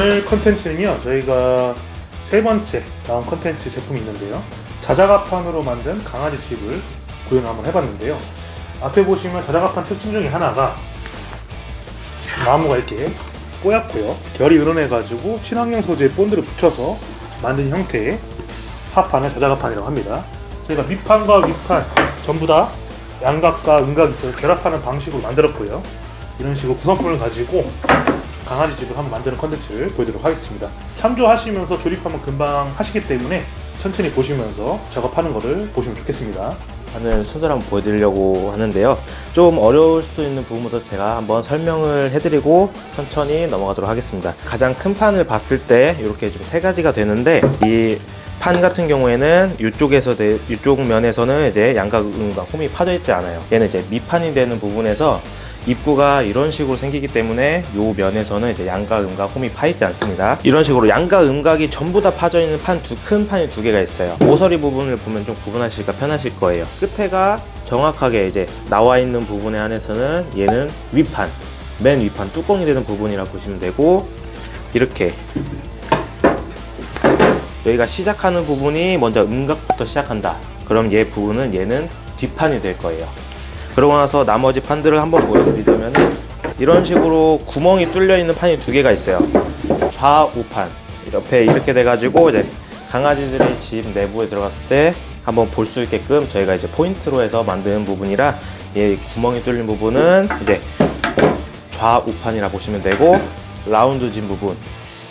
오늘 컨텐츠는요, 저희가 세 번째 나온 컨텐츠 제품이 있는데요, 자작아판으로 만든 강아지 집을 구현을 한번 해봤는데요. 앞에 보시면 자작아판 특징 중에 하나가 나무가 이렇게 꼬얗고요, 결이 으러내가지고 친환경 소재의 본드를 붙여서 만든 형태의 합판을 자작아판이라고 합니다. 저희가 밑판과 윗판 전부 다 양각과 음각이 있어서 결합하는 방식으로 만들었고요. 이런 식으로 구성품을 가지고 강아지 집을 한번 만드는 컨텐츠를 보여드리도록 하겠습니다. 참조하시면서 조립하면 금방 하시기 때문에 천천히 보시면서 작업하는 거를 보시면 좋겠습니다. 하는 순서를 한번 보여드리려고 하는데요. 좀 어려울 수 있는 부분부터 제가 한번 설명을 해드리고 천천히 넘어가도록 하겠습니다. 가장 큰 판을 봤을 때 이렇게 좀 세 가지가 되는데, 이 판 같은 경우에는 이쪽 면에서는 이제 양각, 음각, 홈이 파져 있지 않아요. 얘는 이제 밑판이 되는 부분에서 입구가 이런 식으로 생기기 때문에 이 면에서는 이제 양각, 음각, 홈이 파 있지 않습니다. 이런 식으로 양각, 음각이 전부 다 파져 있는 큰 판이 두 개가 있어요. 모서리 부분을 보면 좀 구분하시기가 편하실 거예요. 끝에가 정확하게 이제 나와 있는 부분에 한해서는 얘는 윗판, 맨 윗판 뚜껑이 되는 부분이라고 보시면 되고, 이렇게 여기가 시작하는 부분이 먼저 음각부터 시작한다. 그럼 얘 부분은 얘는 뒷판이 될 거예요. 그러고 나서 나머지 판들을 한번 보여드리자면, 이런 식으로 구멍이 뚫려 있는 판이 두 개가 있어요. 좌우판 옆에 이렇게 돼가지고 이제 강아지들이 집 내부에 들어갔을 때 한번 볼 수 있게끔 저희가 이제 포인트로 해서 만드는 부분이라, 얘 구멍이 뚫린 부분은 이제 좌우판이라 보시면 되고, 라운드 진 부분,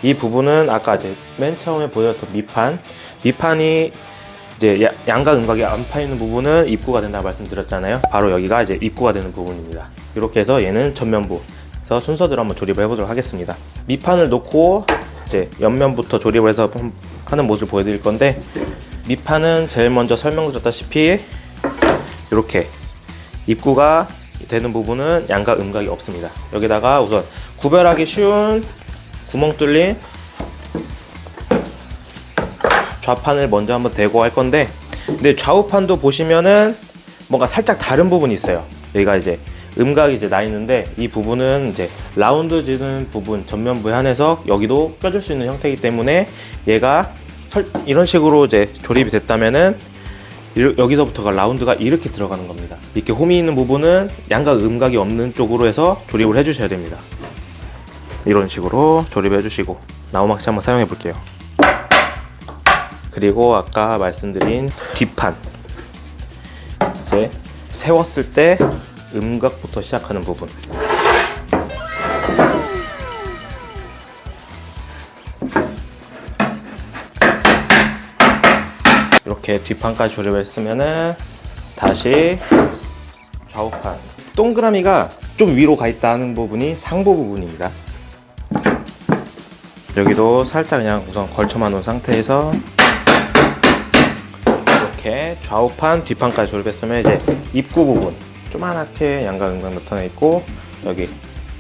이 부분은 아까 이제 맨 처음에 보여줬던 밑판이 이제 양각, 음각이 안 파이는 부분은 입구가 된다고 말씀드렸잖아요. 바로 여기가 이제 입구가 되는 부분입니다. 이렇게 해서 얘는 전면부. 그래서 순서대로 한번 조립을 해보도록 하겠습니다. 밑판을 놓고 이제 옆면부터 조립을 해서 하는 모습을 보여드릴 건데, 밑판은 제일 먼저 설명드렸다시피 이렇게 입구가 되는 부분은 양각, 음각이 없습니다. 여기다가 우선 구별하기 쉬운 구멍 뚫린 좌판을 먼저 한번 대고 할 건데, 근데 좌우판도 보시면은 뭔가 살짝 다른 부분이 있어요. 여기가 이제 음각이 이제 나 있는데, 이 부분은 이제 라운드 지는 부분 전면부에 한해서 여기도 껴줄 수 있는 형태이기 때문에, 얘가 이런 식으로 이제 조립이 됐다면은 여기서부터가 라운드가 이렇게 들어가는 겁니다. 이렇게 홈이 있는 부분은 양각, 음각이 없는 쪽으로 해서 조립을 해주셔야 됩니다. 이런 식으로 조립해 주시고, 나우막시 한번 사용해 볼게요. 그리고 아까 말씀드린 뒷판, 이제 세웠을 때 음각부터 시작하는 부분, 이렇게 뒷판까지 조립을 했으면은 다시 좌우판, 동그라미가 좀 위로 가 있다는 부분이 상부 부분입니다. 여기도 살짝 그냥 우선 걸쳐만 놓은 상태에서 이렇게 좌우판, 뒷판까지 조립했으면 이제 입구 부분 조그맣게 양각, 음각 나타나 있고, 여기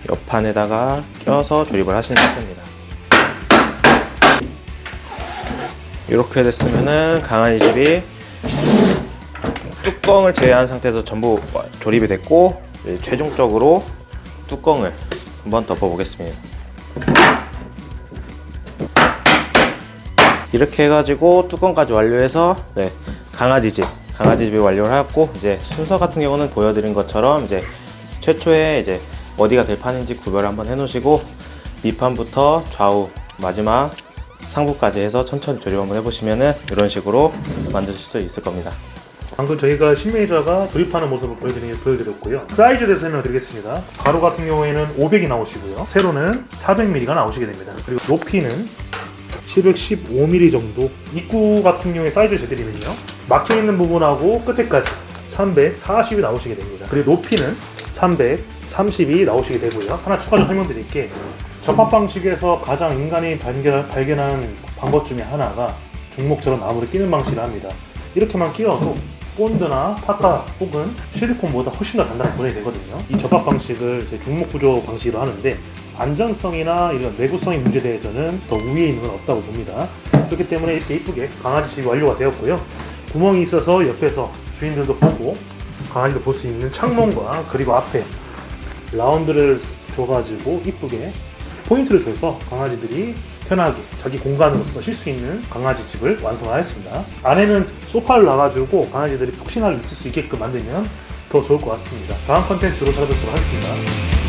옆판에다가 껴서 조립을 하시는 상태입니다. 이렇게 됐으면은 강아지 집이 뚜껑을 제외한 상태에서 전부 조립이 됐고, 최종적으로 뚜껑을 한번 덮어 보겠습니다. 이렇게 해가지고 뚜껑까지 완료해서 강아지 집이 완료를 하고, 이제 순서 같은 경우는 보여드린 것처럼 이제 최초에 이제 어디가 될 판인지 구별을 한번 해놓으시고, 밑판부터 좌우 마지막 상부까지 해서 천천히 조립 한번 해보시면은 이런 식으로 만드실 수 있을 겁니다. 방금 저희가 신메이저가 조립하는 모습을 보여드렸고요. 사이즈 대 설명드리겠습니다. 가로 같은 경우에는 500이 나오시고요, 세로는 400mm가 나오시게 됩니다. 그리고 높이는 715mm 정도. 입구 같은 경우에 사이즈를 재드리면요, 막혀있는 부분하고 끝에까지 340이 나오시게 됩니다. 그리고 높이는 330이 나오시게 되고요. 하나 추가로 설명드릴게, 접합 방식에서 가장 인간이 발견한 방법 중에 하나가 중목처럼 나무를 끼는 방식을 합니다. 이렇게만 끼워도 본드나 파타 혹은 실리콘보다 훨씬 더 단단하게 보내야 되거든요. 이 접합 방식을 중목 구조 방식으로 하는데, 안전성이나 이런 내구성의 문제에 대해서는 더 우위에 있는 건 없다고 봅니다. 그렇기 때문에 이렇게 이쁘게 강아지 집이 완료가 되었고요. 구멍이 있어서 옆에서 주인들도 보고 강아지도 볼 수 있는 창문과, 그리고 앞에 라운드를 줘가지고 이쁘게 포인트를 줘서 강아지들이 편하게 자기 공간으로서 쉴 수 있는 강아지 집을 완성하였습니다. 안에는 소파를 놔가지고 강아지들이 푹신하게 있을 수 있게끔 만들면 더 좋을 것 같습니다. 다음 컨텐츠로 찾아뵙도록 하겠습니다.